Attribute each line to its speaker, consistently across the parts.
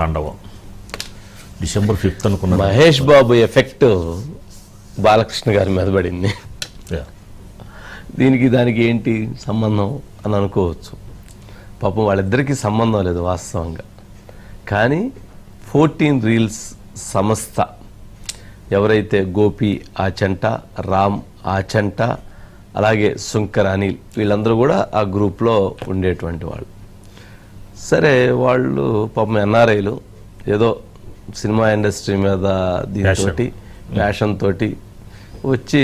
Speaker 1: తాండవం December 5th అనుకున్నా.
Speaker 2: Mahesh Babu effect Balakrishna గారి మీద పడింది. దానికి ఏంటి సంబంధం అని అనుకోవచ్చు. పాపం వాళ్ళిద్దరికీ సంబంధం లేదు వాస్తవంగా. కానీ 14 రీల్స్ సంస్థ ఎవరైతే గోపి ఆచంట, రామ్ ఆచంట, అలాగే శంకర్ అనిల్ వీళ్ళందరూ కూడా ఆ గ్రూప్లో ఉండేటువంటి వాళ్ళు. సరే వాళ్ళు పాపం ఎన్ఆర్ఐలు ఏదో సినిమా ఇండస్ట్రీ మీద దీంతో ప్యాషన్ తోటి వచ్చి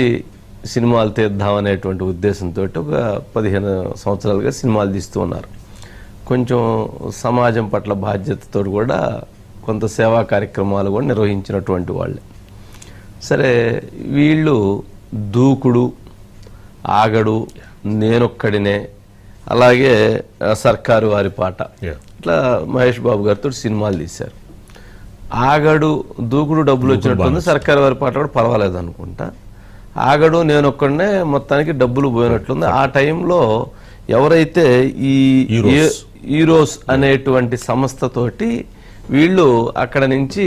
Speaker 2: సినిమాలు తీద్దామనేటువంటి ఉద్దేశంతో ఒక 15 సంవత్సరాలుగా సినిమాలు తీస్తూ ఉన్నారు. కొంచెం సమాజం పట్ల బాధ్యతతో కూడా కొంత సేవా కార్యక్రమాలు కూడా నిర్వహించినటువంటి వాళ్ళే. సరే వీళ్ళు దూకుడు, ఆగడు, నేనొక్కడినే, అలాగే సర్కారు వారి పాట, ఇట్లా మహేష్ బాబు గారితో సినిమాలు తీశారు. ఆగడు, దూకుడు డబ్బులు వచ్చినట్టుంది, సర్కారు వారి పాట కూడా పర్వాలేదు అనుకుంటా. ఆగడు, నేనొక్కడనే మొత్తానికి డబ్బులు పోయినట్లుంది. ఆ టైంలో ఎవరైతే ఈ హీరోస్ అనేటువంటి సంస్థతోటి వీళ్ళు అక్కడ నుంచి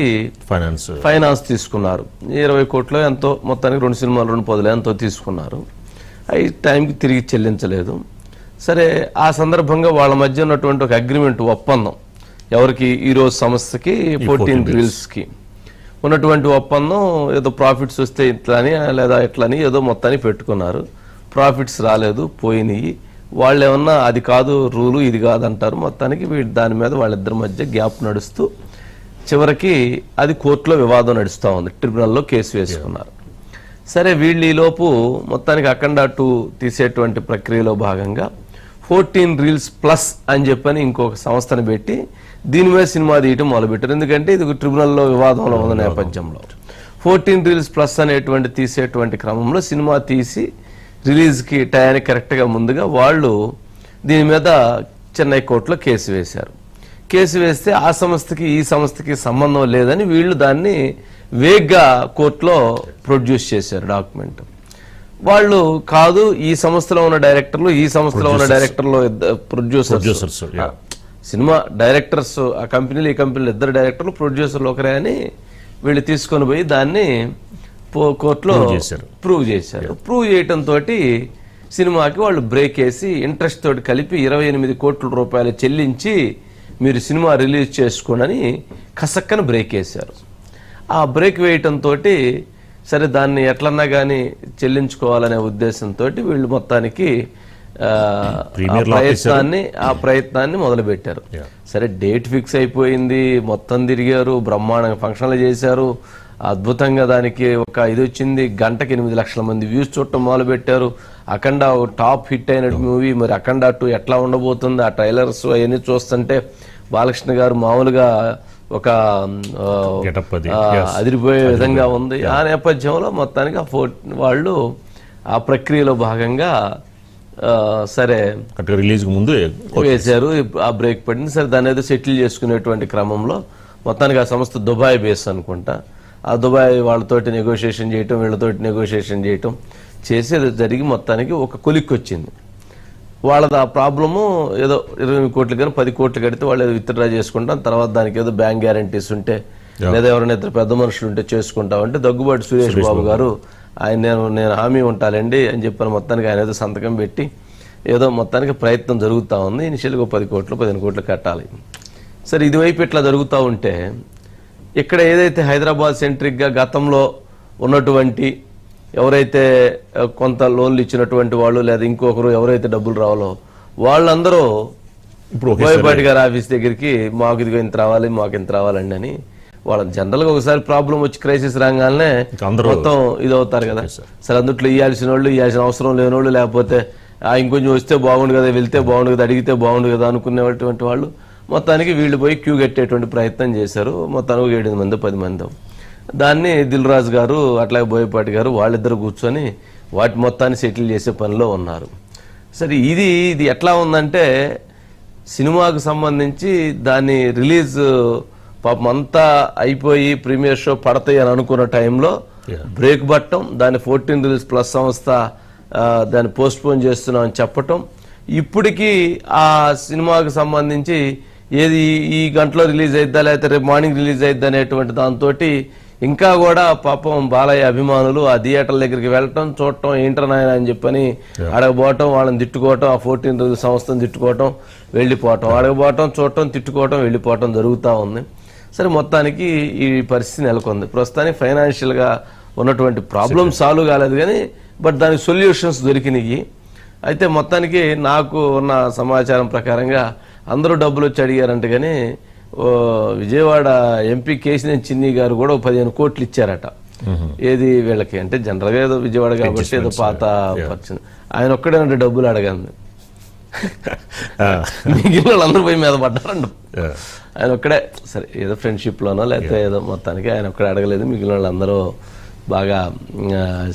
Speaker 2: ఫైనాన్స్ తీసుకున్నారు. 20 కోట్లు ఎంతో, మొత్తానికి 2 సినిమాలు 2 పదులు ఎంతో తీసుకున్నారు. అవి టైంకి తిరిగి చెల్లించలేదు. సరే ఆ సందర్భంగా వాళ్ళ మధ్య ఉన్నటువంటి ఒక అగ్రిమెంట్, ఒప్పందం, ఎవరికి హీరోస్ సంస్థకి 14 రీల్స్కి ఉన్నటువంటి ఒప్పందం, ఏదో ప్రాఫిట్స్ వస్తే ఇట్లని లేదా ఇట్లని ఏదో మొత్తాన్ని పెట్టుకున్నారు. ప్రాఫిట్స్ రాలేదు, పోయినాయి. వాళ్ళు ఏమన్నా అది కాదు రూలు, ఇది కాదంటారు. మొత్తానికి దాని మీద వాళ్ళిద్దరి మధ్య గ్యాప్ నడుస్తూ చివరికి అది కోర్టులో వివాదం నడుస్తూ ఉంది. ట్రిబ్యునల్లో కేసు వేసుకున్నారు. సరే వీళ్ళు ఈలోపు మొత్తానికి అఖండ 2 తీసేటువంటి ప్రక్రియలో భాగంగా 14 రీల్స్ ప్లస్ అని చెప్పని ఇంకొక సంస్థను పెట్టి దీని మీద సినిమా తీయటం మొదలుపెట్టారు. ఎందుకంటే ఇది ట్రిబ్యునల్లో వివాదంలో ఉన్న నేపథ్యంలో 14 రీల్స్ ప్లస్ అనేటువంటి తీసేటువంటి క్రమంలో సినిమా తీసి రిలీజ్కి టయానికి కరెక్ట్గా ముందుగా వాళ్ళు దీని మీద చెన్నై కోర్టులో కేసు వేశారు. కేసు వేస్తే ఆ సంస్థకి ఈ సంస్థకి సంబంధం లేదని వీళ్ళు దాన్ని వేగ్గా కోర్టులో ప్రొడ్యూస్ చేశారు డాక్యుమెంట్. వాళ్ళు కాదు, ఈ సంస్థలో ఉన్న డైరెక్టర్లు, ఈ సంస్థలో ఉన్న డైరెక్టర్లు ప్రొడ్యూసర్స్, సినిమా డైరెక్టర్స్ ఆ కంపెనీలు, ఈ కంపెనీలు ఇద్దరు డైరెక్టర్లు, ప్రొడ్యూసర్లు ఒకరే అని వీళ్ళు తీసుకొని పోయి దాన్ని కోర్టులో ప్రూవ్ చేశారు. ప్రూవ్ చేయటంతో సినిమాకి వాళ్ళు బ్రేక్ వేసి ఇంట్రెస్ట్ తోటి కలిపి 28 కోట్ల రూపాయలు చెల్లించి మీరు సినిమా రిలీజ్ చేసుకోండి కసక్కన బ్రేక్ వేశారు. ఆ బ్రేక్ వేయటంతో సరే దాన్ని ఎట్లన్నా కానీ చెల్లించుకోవాలనే ఉద్దేశంతో వీళ్ళు మొత్తానికి ఆ ప్రయత్నాన్ని మొదలుపెట్టారు. సరే డేట్ ఫిక్స్ అయిపోయింది, మొత్తం తిరిగారు, బ్రహ్మాండంగా ఫంక్షన్లు చేశారు, అద్భుతంగా దానికి ఒక ఇది వచ్చింది. గంటకి 8 లక్షల మంది వ్యూస్ చూడటం మొదలు పెట్టారు. అఖండ టాప్ హిట్ అయిన మూవీ. మరి అఖండ 2 ఎట్లా ఉండబోతుంది, ఆ ట్రైలర్స్ అవన్నీ చూస్తుంటే బాలకృష్ణ గారు మామూలుగా ఒక అదిరిపోయే విధంగా ఉంది. ఆ నేపథ్యంలో మొత్తానికి వాళ్ళు ఆ ప్రక్రియలో భాగంగా సరే
Speaker 1: రిలీజ్ ముందు
Speaker 2: వేశారు. ఆ బ్రేక్ పడింది. సరే దాన్ని ఏదో సెటిల్ చేసుకునేటువంటి క్రమంలో మొత్తానికి ఆ సంస్థ దుబాయ్ బేస్ అనుకుంటా. ఆ దుబాయ్ వాళ్ళతోటి నెగోషియేషన్ చేయటం, వీళ్ళతోటి నెగోషియేషన్ చేయటం చేసి అది జరిగి మొత్తానికి ఒక కొలిక్కి వచ్చింది. వాళ్ళది ఆ ప్రాబ్లము ఏదో 20 కోట్లు కానీ 10 కోట్లు కడితే వాళ్ళు ఏదో విత్డ్రా చేసుకుంటాం, తర్వాత దానికి ఏదో బ్యాంక్ గ్యారంటీస్ ఉంటే లేదా ఎవరైనా ఇద్దరు పెద్ద మనుషులు ఉంటే చేసుకుంటామంటే దగ్గుబాటి సురేష్ బాబు గారు నేను హామీ ఉంటానండి అని చెప్పాను. మొత్తానికి ఆయన ఏదో సంతకం పెట్టి ఏదో మొత్తానికి ప్రయత్నం జరుగుతూ ఉంది. ఇనిషియల్గా 10 కోట్లు 15 కోట్లు కట్టాలి. సరే ఇదివైపు ఇట్లా జరుగుతూ ఉంటే ఇక్కడ ఏదైతే హైదరాబాద్ సెంట్రిక్గా గతంలో ఉన్నటువంటి ఎవరైతే కొంత లోన్లు ఇచ్చినటువంటి వాళ్ళు లేదా ఇంకొకరు ఎవరైతే డబ్బులు రావాలో వాళ్ళందరూ ఇప్పుడు బోయపాటి గారి ఆఫీస్ దగ్గరికి మాకు ఇదిగో ఇంత రావాలి, మాకు ఇంత రావాలండి అని వాళ్ళ జనరల్గా ఒకసారి ప్రాబ్లం వచ్చి క్రైసిస్ రాగానే మొత్తం ఇది అవుతారు కదా. సరే అందుట్లో ఇవ్వాల్సిన వాళ్ళు, ఇవ్వాల్సిన అవసరం లేని వాళ్ళు, లేకపోతే ఇంకొంచెం వస్తే బాగుండు కదా, వెళ్తే బాగుండు కదా, అడిగితే బాగుండు కదా అనుకునేటువంటి వాళ్ళు మొత్తానికి వీళ్ళు పోయి క్యూ కట్టేటువంటి ప్రయత్నం చేశారు. మొత్తానికి 7 మంది 10 మంది. దాన్ని దిల్ రాజు గారు అట్లాగే బోయపాటి గారు వాళ్ళిద్దరు కూర్చొని వాటి మొత్తాన్ని సెటిల్ చేసే పనిలో ఉన్నారు. సరే ఇది ఎట్లా ఉందంటే సినిమాకు సంబంధించి దాన్ని రిలీజ్ పాపం అంతా అయిపోయి ప్రీమియర్ షో పడతాయి అని అనుకున్న టైంలో బ్రేక్ పట్టడం, దాన్ని 14 రీల్స్ ప్లస్ సంస్థ దాన్ని పోస్ట్ పోన్ చేస్తున్నాం అని చెప్పటం, ఇప్పటికీ ఆ సినిమాకు సంబంధించి ఏది ఈ గంటలో రిలీజ్ అయిద్దా లేకపోతే రేపు మార్నింగ్ రిలీజ్ అయిద్దా అనేటువంటి దాంతో ఇంకా కూడా పాపం బాలయ్య అభిమానులు ఆ థియేటర్ల దగ్గరికి వెళ్ళటం చూడటం ఏంటనాయన అని చెప్పని అడగబోవటం, వాళ్ళని తిట్టుకోవటం, ఆ 14 సంస్థను తిట్టుకోవటం, వెళ్ళిపోవటం, అడగబోవటం, చూడటం, తిట్టుకోవటం, వెళ్ళిపోవటం జరుగుతూ ఉంది. సరే, మొత్తానికి ఈ పరిస్థితి నెలకొంది. ప్రస్తుతానికి ఫైనాన్షియల్గా ఉన్నటువంటి ప్రాబ్లమ్ సాల్వ్ కాలేదు కానీ బట్ దానికి సొల్యూషన్స్ దొరికినాయి. అయితే మొత్తానికి నాకు ఉన్న సమాచారం ప్రకారంగా అందరూ డబ్బులు వచ్చి అడిగారంట కానీ విజయవాడ ఎంపీ కేశినేని చిన్ని గారు కూడా 15 కోట్లు ఇచ్చారట. ఏది వీళ్ళకి అంటే జనరల్గా ఏదో విజయవాడ కాబట్టి ఏదో పాత పరిచయం, ఆయన ఒక్కడే డబ్బులు అడగండి, మిగిలిన వాళ్ళందరూ పోయి మీద పడ్డారంట. ఆయన ఒక్కడే సరే ఏదో ఫ్రెండ్షిప్లోనో లేకపోతే ఏదో మొత్తానికి ఆయన ఒక్కడే అడగలేదు, మిగిలిన వాళ్ళందరూ బాగా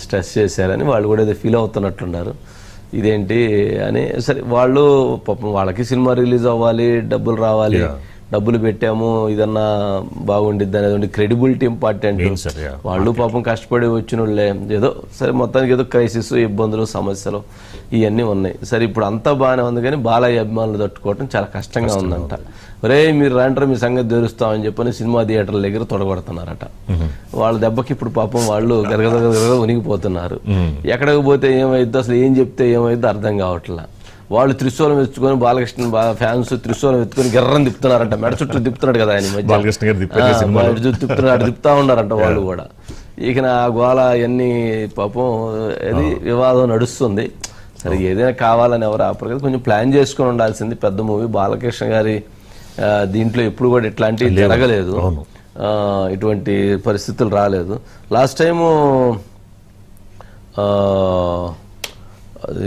Speaker 2: స్ట్రెస్ చేశారని వాళ్ళు కూడా ఏదో ఫీల్ అవుతున్నట్లున్నారు. ఇదేంటి అని సరే వాళ్ళు పాపం వాళ్ళకి సినిమా రిలీజ్ అవ్వాలి, డబ్బులు రావాలి, డబ్బులు పెట్టాము ఇదన్నా బాగుండిద్ది అనేది క్రెడిబిలిటీ ఇంపార్టెంట్. వాళ్ళు పాపం కష్టపడి వచ్చిన వాళ్ళే, ఏదో సరే మొత్తానికి ఏదో క్రైసిస్, ఇబ్బందులు, సమస్యలు ఇవన్నీ ఉన్నాయి. సరే ఇప్పుడు అంతా బాగానే ఉంది కానీ బాలయ్య అభిమానులు తట్టుకోవటం చాలా కష్టంగా ఉందంట. ఒరే మీరు రాంటారు మీ సంగతి తెలుస్తామని చెప్పని సినిమా థియేటర్ల దగ్గర తొడగొడుతున్నారట. వాళ్ళ దెబ్బకి ఇప్పుడు పాపం వాళ్ళు గరగరగరగ ఉనిగిపోతున్నారు. ఎక్కడికి పోతే ఏమైద్దో అసలు ఏం చెప్తే ఏమైద్దో అర్థం కావట్లా. వాళ్ళు త్రిశూలం ఎత్తుకొని బాలకృష్ణ ఫ్యాన్స్ త్రిశూలం ఎత్తుకొని గిర్రని తిప్పుతున్నారంట. మెడ చుట్టూ తిప్పుతున్నాడు కదా ఆయన మధ్య తిప్పుతున్నాడు, తిప్పుతా ఉన్నారంట వాళ్ళు కూడా. ఇక నా గోళ ఇవన్నీ పాపం అది వివాదం నడుస్తుంది. సరే ఏదైనా కావాలని ఎవరు ఆపరు కదా, కొంచెం ప్లాన్ చేసుకొని ఉండాల్సింది. పెద్ద మూవీ బాలకృష్ణ గారి దీంట్లో ఎప్పుడు కూడా ఇట్లాంటివి జరగలేదు, ఇటువంటి పరిస్థితులు రాలేదు. లాస్ట్ టైము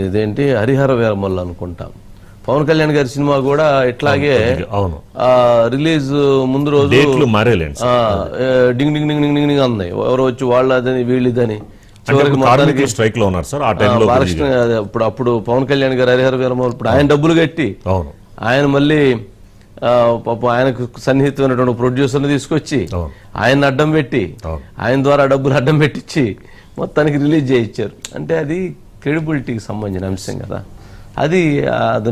Speaker 2: ఇదేంటి హరిహర వీరమల్లు అనుకుంటాం, పవన్ కళ్యాణ్ గారి సినిమా కూడా ఇట్లాగే రిలీజ్ ముందు రోజు డింగ్ డింగ్ డింగ్ డింగ్ డింగ్ అన్నాయి. ఎవరు వచ్చి వాళ్ళు అదని వీళ్ళదని బాలకృష్ణ అప్పుడు పవన్ కళ్యాణ్ గారు హరిహర వీరమల్లు ఇప్పుడు ఆయన డబ్బులు కట్టి ఆయన మళ్ళీ పాపం ఆయనకు సన్నిహితమైనటువంటి ప్రొడ్యూసర్ని తీసుకొచ్చి ఆయన అడ్డం పెట్టి ఆయన ద్వారా డబ్బులు అడ్డం పెట్టించి మొత్తానికి రిలీజ్ చేయించారు. అంటే అది క్రెడిబిలిటీకి సంబంధించిన అంశం కదా, అది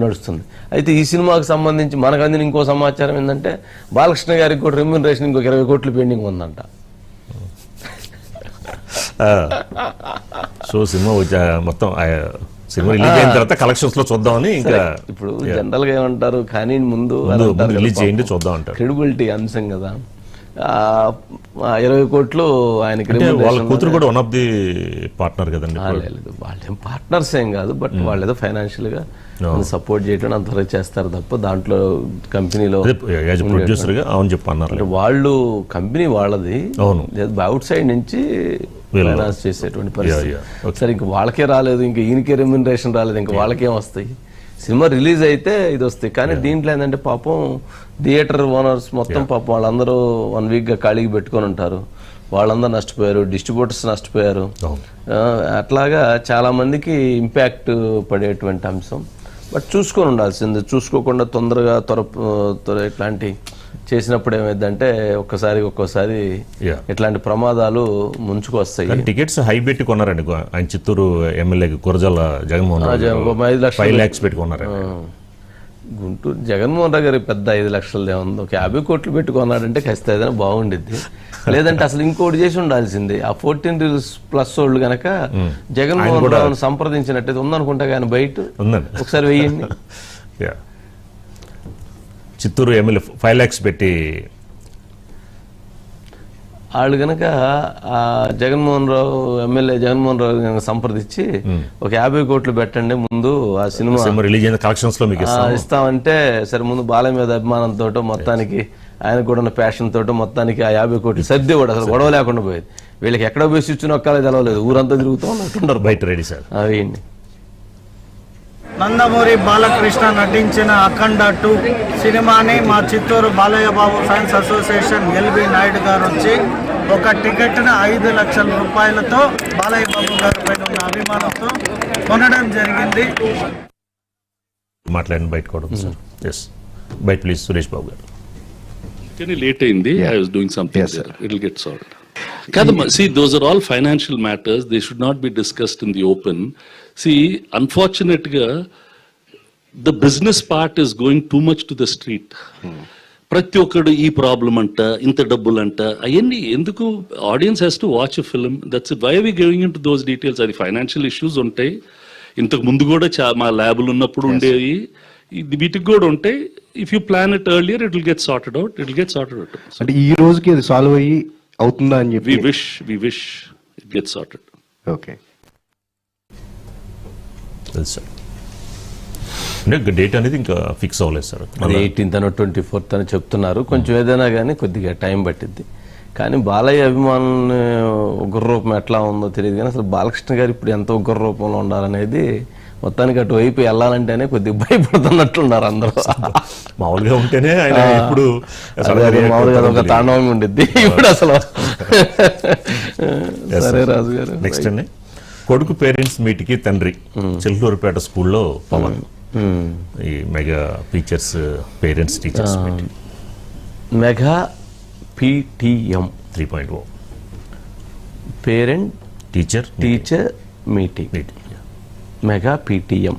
Speaker 2: నడుస్తుంది. అయితే ఈ సినిమాకు సంబంధించి మనకు అందిన ఇంకో సమాచారం ఏంటంటే బాలకృష్ణ గారికి కూడా రెమ్యూనరేషన్ ఇంకొక 20 కోట్లు పెండింగ్ ఉందంట.
Speaker 1: సో సినిమా మొత్తం సినిమా రిలీజ్ అయిన తర్వాత కలెక్షన్స్ లో చూద్దామని ఇంకా
Speaker 2: ఇప్పుడు జనరల్ గా ఏమంటారు కానీ ముందు
Speaker 1: రిలీజ్ చేయండి చూద్దాం అంటారు.
Speaker 2: క్రెడిబిలిటీ అంశం కదా. 20 కోట్లు ఆయనకి
Speaker 1: వాళ్ళ కూతురు కూడా వన్ ఆఫ్ ది పార్ట్నర్ కదండి.
Speaker 2: లేదు వాళ్ళేం పార్ట్నర్స్ ఏం కాదు, బట్ వాళ్ళు ఏదో ఫైనాన్షియల్ గా సపోర్ట్ చేయడం అంతవరకు చేస్తారు తప్ప దాంట్లో కంపెనీలో
Speaker 1: ప్రొడ్యూసర్ గా అవును చెప్పన్నారు.
Speaker 2: అంటే వాళ్ళు కంపెనీ వాళ్ళది, అవుట్ సైడ్ నుంచి ఫైనాన్స్ చేసేటువంటి పరిస్థితి. సరే ఇంకా వాళ్ళకే రాలేదు, ఇంకా ఈయనకే రెమ్యూనరేషన్ రాలేదు, ఇంకా వాళ్ళకేం వస్తాయి? సినిమా రిలీజ్ అయితే ఇది వస్తాయి. కానీ దీంట్లో ఏంటంటే పాపం థియేటర్ ఓనర్స్ మొత్తం పాపం వాళ్ళందరూ 1 వీక్గా ఖాళీకి పెట్టుకొని ఉంటారు, వాళ్ళందరూ నష్టపోయారు, డిస్ట్రిబ్యూటర్స్ నష్టపోయారు. అట్లాగా చాలా మందికి ఇంపాక్ట్ పడేటువంటి అంశం. బట్ చూసుకొని ఉండాల్సింది, చూసుకోకుండా తొందరగా త్వర ఇట్లాంటి చేసినప్పుడు ఏమైందంటే ఒక్కోసారి ఇట్లాంటి ప్రమాదాలు ముంచుకు వస్తాయి.
Speaker 1: టికెట్స్ హై పెట్టి కొన్నారండి ఆయన చిత్తూరు ఎమ్మెల్యే గురజాల జగన్మోహన్ 5 lakhs పెట్టి కొన్నారు.
Speaker 2: గుంటూరు జగన్మోహన్ రావు గారికి పెద్ద 5 లక్షలదే ఉంది, ఒక 50 కోట్లు పెట్టుకున్నాడంటే ఖచ్చితంగా ఏదైనా బాగుండిద్ది. లేదంటే అసలు ఇంకోటి చేసి ఉండాల్సింది. ఆ 14 reels ప్లస్ వాళ్ళు కనుక జగన్మోహన్ రావును సంప్రదించినట్టయితే ఉందనుకుంటా కానీ బయట ఒకసారి వెయ్యండి.
Speaker 1: చిత్తూరు ఎమ్మెల్యే 5 lakhs పెట్టి
Speaker 2: వాళ్ళు కనుక ఎమ్మెల్యే జగన్మోహన్ రావు కనుక సంప్రదించి ఒక 50 కోట్లు పెట్టండి ముందు ఆ సినిమా
Speaker 1: రిలీజ్ అయిన కలెక్షన్స్ లో మీకు
Speaker 2: ఇస్తామంటే, సరే ముందు బాలయ్య మీద అభిమానంతో మొత్తానికి ఆయనకు కూడా ఉన్న ప్యాషన్ తోటో మొత్తానికి ఆ 50 కోట్లు సర్ది కూడా అసలు గొడవ లేకుండా పోయేది. వీళ్ళకి ఎక్కడ పోయి స్విచ్ నొక్కాలో తెలవలేదు, ఊరంతా తిరుగుతూ ఉన్నట్టున్నారు
Speaker 1: బయట. రెడీ సార్
Speaker 2: అవేండి.
Speaker 3: నందమూరి బాలకృష్ణ నటించిన అఖండ 2 సినిమాని మా Chittoor Balayya Babu fans association LB Naidu గారు వచ్చి ఒక టికెట్ను 5 లక్షల రూపాయలతో బాలయ్య బాబు గారి పైన ఉన్న అభిమానంతో కొనడం జరిగింది.
Speaker 1: మాట్లాడండి బయట కూడా సార్. ఎస్ బయట ప్లీజ్ సురేష్ బాబు గారు.
Speaker 4: Late అయింది. I was doing something there. It will get solved. Kadam, see, those are all financial matters. They should not be discussed in the open. See, unfortunately, the business part is going too much to the street. ప్రతి ఒక్కడు ఈ problem అంట, ఇంత డబ్బులు అంట, అవన్నీ ఎందుకు? Audience has to watch a film. That's why we giving in to those details. అది ఫైనాన్షియల్ ఇష్యూస్ ఉంటాయి, ఇంతకు ముందు కూడా మా ల్యాబులు ఉన్నప్పుడు ఉండేవి, వీటికి కూడా ఉంటాయి. If you plan it earlier it will get sorted out.
Speaker 5: అంటే ఈ రోజుకి అది సాల్వ్ అయ్యి అవుతుందా అని చెప్పి
Speaker 4: we wish it get sorted.
Speaker 5: Okay,
Speaker 1: తెలుసు సార్. అంటే డేట్ అనేది ఇంకా ఫిక్స్ అవ్వలేదు సార్.
Speaker 2: అది 18th అనో 24th అని చెప్తున్నారు. కొంచెం ఏదైనా కానీ కొద్దిగా టైం పట్టిద్ది. కానీ బాలయ్య అభిమానుల ఉగ్ర రూపం ఎట్లా ఉందో తెలియదు, కానీ అసలు బాలకృష్ణ గారు ఇప్పుడు ఎంత ఉగ్ర రూపంలో ఉండాలనేది మొత్తానికి అటువైపు వెళ్ళాలంటేనే కొద్దిగా భయపడుతున్నట్లున్నారు అందరూ.
Speaker 1: మామూలుగా ఉంటేనే ఆయన ఇప్పుడు
Speaker 2: మామూలుగా ఒక తాండవం ఉండిద్ది ఇప్పుడు అసలు. సరే రాజు గారు,
Speaker 1: నెక్స్ట్ అండి, కొడుకు పేరెంట్స్ మీట్కి తండ్రి చిలుకూరుపేట స్కూల్లో పవన్. ఈ mega teachers parents teachers meet,
Speaker 2: mega PTM
Speaker 1: 3.0
Speaker 2: parent
Speaker 1: teacher
Speaker 2: meeting, mega PTM